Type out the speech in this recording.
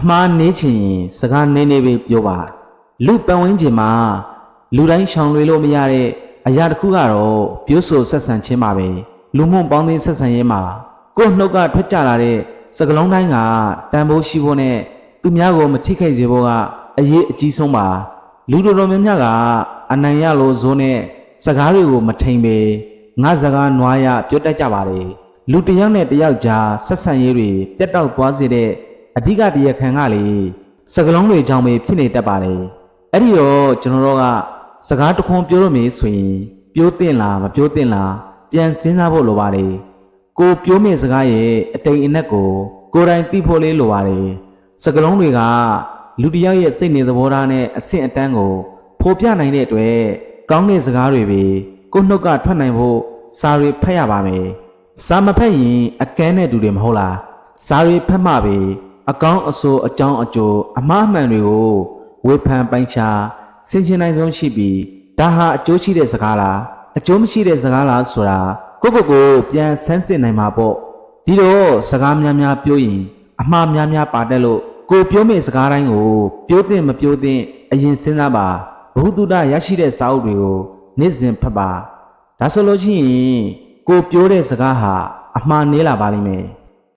မှားနေချင်ရင်စကားနည်းနည်းပဲပြောပါလူပတ်ဝန်းကျင်မှာလူတိုင်းရှောင်လွှဲလို့မရတဲ့အရာတစ်ခုကတော့ပြောဆိုဆက်ဆံခြင်းပါပဲလူမှုပေါင်းသင်းဆက်ဆံရေးမှာကိုယ်နှုတ်ကထွက်ကြလာတဲ့စကားလုံးတိုင်းကတန်ဖိုးရှိဖို့နဲ့သူများကိုမထိခိုက်စေဖို့ကအရေးအကြီးဆုံးပါလူတော်တော်များများကအနိုင်ရလို့ဇိုးနဲ့စကားတွေကိုမထိန်ပေငါစကားနွားရပြောတတ်ကြပါလေလူတစ်ယောက်နဲ့တစ်ယောက်ကြားဆက်ဆံရေးတွေပြတ်တောက်သွားစေတဲ့အဓိကတရားခံကလေစကားလုံးတွေကြောင့်ပဲဖြစ်နေတတ်ပါတယ်အဲ့ဒီတော့ကျွန်တော်တို့ကစကားတစ်ခွန်းပြောလို့မေးဆိုရင်ပြောတင်လားမပြောတင်လားပြန်စဉ်းစားဖို့လိုပါတယ်ကိုပြောမယ့်စကားရဲ့အတိမ်အနက်ကိုကိုယ်တိုင်သိဖို့လေးလိုပါတယ်စကားလုံးတွေကလူတစ်ယောက်ရဲ့စိတ်နေသဘောထားနဲ့အဆင့်အတန်းကိုဖော်ပြနိုင်တဲ့အတွက်ကောင်းတဲ့စကားတွေပဲကိုနှုတ်ကထွက်နိုင်ဖို့စာတွေဖတ်ရပါမယ်စာမဖတ်ရင်အကန်းနဲ့တူတယ်မဟုတ်လားစာတွေဖတ်မှပဲအကောင်းအဆိုးအကြောင်းအကျိုးအမှားမှန်တွေကိုဝေဖန်ပိုင်းခြားဆင်ခြင်နိုင်ဆုံးရှိပြီးဒါဟာအကျိုးရှိတဲ့စကားလားအကျိုးမရှိတဲ့စကားလားဆိုတာကိုပြန်ဆန်းစစ်နိုင်မှာပေါ့ဒီတော့စကားများများပြောရင်အမှားများများပါတတ်လို့ကိုပြောမယ့်စကားတိုင်းကိုပြောသင့်မပြောသင့်အရင်စဉ်းစားပါဘ ഹു တုဒရရှိတဲ့စာအုပ်တွေကိုနေ့စဉ်ဖတ်ပါဒါဆိုလို့ရှိရင်ကိုပြောတဲ့စကားဟာအမှားနည်းလာပါလိမ့်မယ်